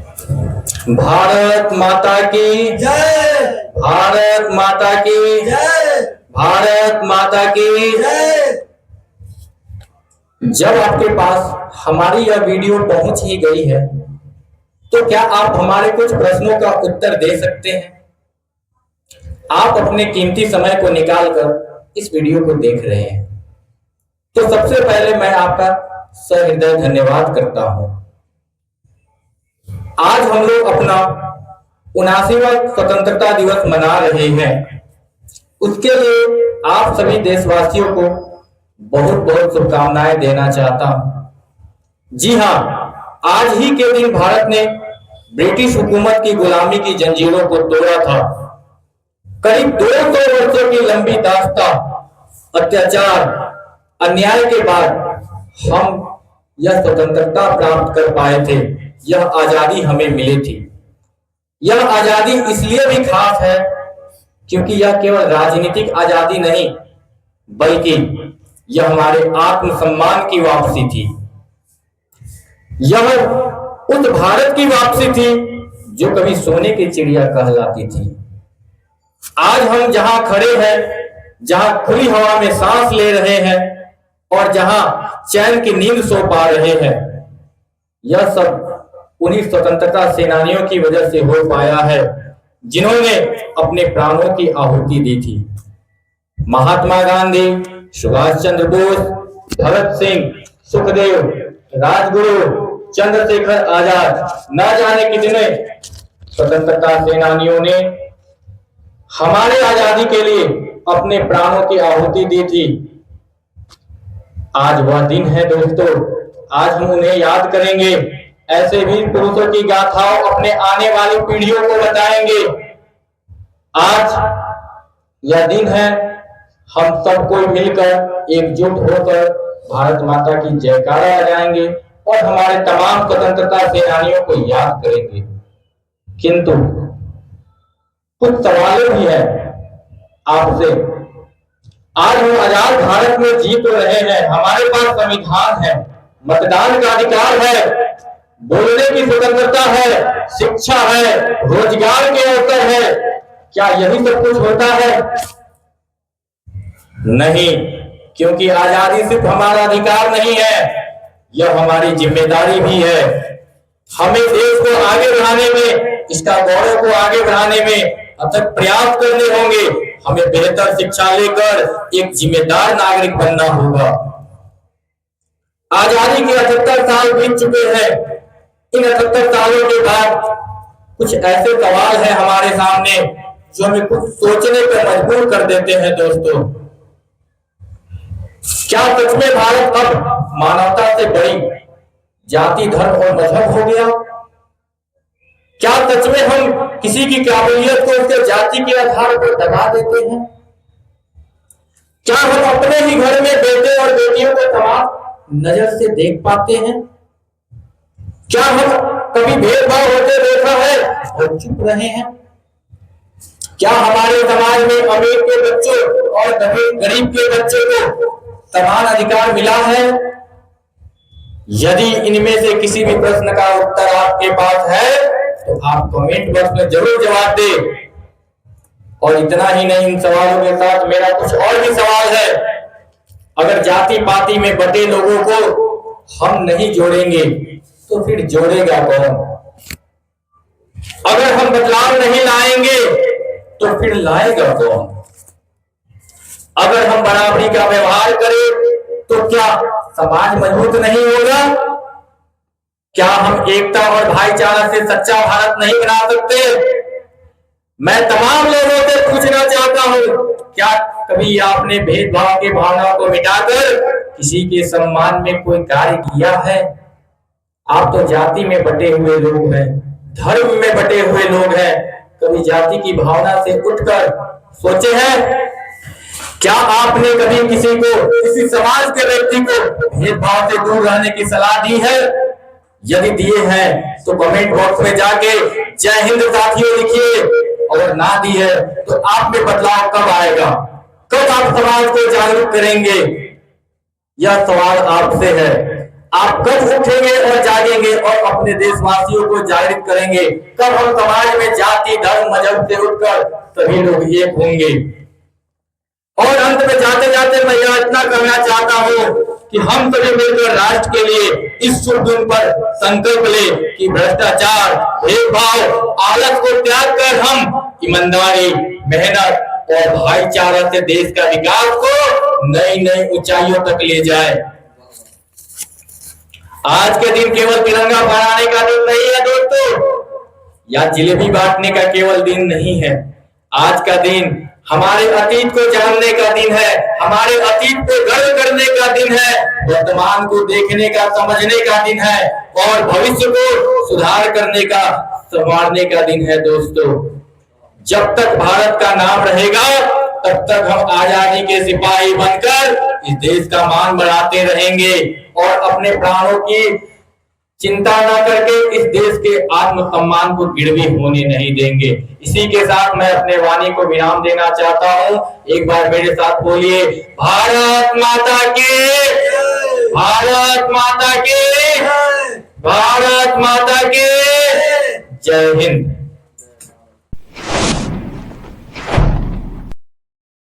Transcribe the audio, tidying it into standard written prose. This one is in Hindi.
भारत माता की जय। भारत माता की जय। भारत माता की जय। जब आपके पास हमारी यह वीडियो पहुंच ही गई है तो क्या आप हमारे कुछ प्रश्नों का उत्तर दे सकते हैं? आप अपने कीमती समय को निकालकर इस वीडियो को देख रहे हैं, तो सबसे पहले मैं आपका सहृदय धन्यवाद करता हूं। आज हम लोग अपना 79वां स्वतंत्रता दिवस मना रहे हैं। उसके लिए आप सभी देशवासियों को बहुत बहुत शुभकामनाएं देना चाहता हूं। जी हां, आज ही के दिन भारत ने ब्रिटिश हुकूमत की गुलामी की जंजीरों को तोड़ा था। करीब 200 वर्षों की लंबी दास्तां, अत्याचार, अन्याय के बाद हम यह स्वतंत्रता प्राप्त कर पाए थे। यह आजादी हमें मिली थी। यह आजादी इसलिए भी खास है क्योंकि यह केवल राजनीतिक आजादी नहीं, बल्कि यह हमारे आत्मसम्मान की वापसी थी। यह उस भारत की वापसी थी जो कभी सोने की चिड़िया कहलाती थी। आज हम जहां खड़े हैं, जहां खुली हवा में सांस ले रहे हैं और जहां चैन की नींद सो पा रहे हैं, यह सब उन्हीं स्वतंत्रता सेनानियों की वजह से हो पाया है जिन्होंने अपने प्राणों की आहुति दी थी। महात्मा गांधी, सुभाष चंद्र बोस, भगत सिंह, सुखदेव, राजगुरु, चंद्रशेखर आजाद, न जाने कितने स्वतंत्रता सेनानियों ने हमारे आजादी के लिए अपने प्राणों की आहुति दी थी। आज वह दिन है दोस्तों, आज हम उन्हें याद करेंगे। ऐसे वीर पुरुषों की गाथाओं अपने आने वाली पीढ़ियों को बताएंगे। आज यह दिन है, हम सब कोई मिलकर एकजुट होकर भारत माता की जयकारा लगाएंगे और हमारे तमाम स्वतंत्रता सेनानियों को याद करेंगे। किंतु कुछ सवाल भी है आपसे। आज हम आजाद भारत में जी तो रहे हैं, हमारे पास संविधान है, मतदान का अधिकार है, बोलने की स्वतंत्रता है, शिक्षा है, रोजगार के अवसर है। क्या यही सब कुछ होता है? नहीं, क्योंकि आजादी सिर्फ हमारा अधिकार नहीं है, यह हमारी जिम्मेदारी भी है। हमें देश को आगे बढ़ाने में, इसका गौरव को आगे बढ़ाने में अथक प्रयास करने होंगे। हमें बेहतर शिक्षा लेकर एक जिम्मेदार नागरिक बनना होगा। आजादी के 78 साल बीत चुके हैं। इन 78 सालों के बाद कुछ ऐसे सवाल हैं हमारे सामने जो हमें कुछ सोचने पर मजबूर कर देते हैं दोस्तों। क्या सच में भारत अब मानवता से बड़ी जाति, धर्म और मजहब हो गया? क्या सच में हम किसी की काबिलियत को उसके जाति के आधार पर दबा देते हैं? क्या हम अपने ही घर में बेटे और बेटियों को समान नजर से देख पाते हैं? क्या हम कभी भेदभाव होते देखा है और चुप रहे हैं? क्या हमारे समाज में अमीर के बच्चों और गरीब के बच्चे को समान अधिकार मिला है? यदि इनमें से किसी भी प्रश्न का उत्तर आपके पास है तो आप कमेंट बॉक्स में जरूर जवाब दें। और इतना ही नहीं, इन सवालों के साथ मेरा कुछ और भी सवाल है। अगर जाति पाति में बटे लोगों को हम नहीं जोड़ेंगे तो फिर जोड़ेगा कौन? अगर हम बदलाव नहीं लाएंगे तो फिर लाएगा कौन? अगर हम बराबरी का व्यवहार करें तो क्या समाज मजबूत नहीं होगा? क्या हम एकता और भाईचारा से सच्चा भारत नहीं बना सकते? मैं तमाम लोगों से पूछना चाहता हूं, क्या कभी आपने भेदभाव की भावना को मिटाकर किसी के सम्मान में कोई कार्य किया है? आप तो जाति में बटे हुए लोग हैं, धर्म में बटे हुए लोग हैं। कभी जाति की भावना से उठकर सोचे हैं? क्या आपने कभी किसी को, किसी समाज के व्यक्ति को भेदभाव से दूर रहने की सलाह दी है? यदि दिए हैं तो कमेंट बॉक्स में जाके जय हिंद साथियों लिखिए, और ना दी है तो आप में बदलाव कब आएगा? कब आप समाज को जागरूक करेंगे? यह सवाल आपसे है। आप कब उठेंगे और जागेंगे और अपने देशवासियों को जागृत करेंगे? कब हम समाज में जाति धर्म मजहब से उठकर सभी लोग एक होंगे? और अंत में जाते जाते मैं यह इतना कहना चाहता हूं कि हम सभी मिलकर राष्ट्र के लिए इस शुभ दिन पर संकल्प ले कि भ्रष्टाचार, भेदभाव, आलस को त्याग कर हम ईमानदारी, मेहनत और भाईचारा से देश का विकास को नई नई ऊंचाइयों तक ले जाए। आज के दिन केवल तिरंगा फहराने का दिन नहीं है दोस्तों, या जिलेबी बांटने का केवल दिन नहीं है। आज का दिन हमारे अतीत को जानने का दिन है, हमारे अतीत को गर्व करने का दिन है, वर्तमान को देखने का समझने का दिन है और भविष्य को सुधार करने का संवारने का दिन है। दोस्तों, जब तक भारत का नाम रहेगा तब तक हम आजादी के सिपाही बनकर इस देश का मान बढ़ाते रहेंगे और अपने प्राणों की चिंता न करके इस देश के आत्म सम्मान को गिरवी होने नहीं देंगे। इसी के साथ मैं अपने वाणी को विराम देना चाहता हूं। एक बार मेरे साथ बोलिए, भारत माता की, भारत माता की, भारत माता की जय हिंद।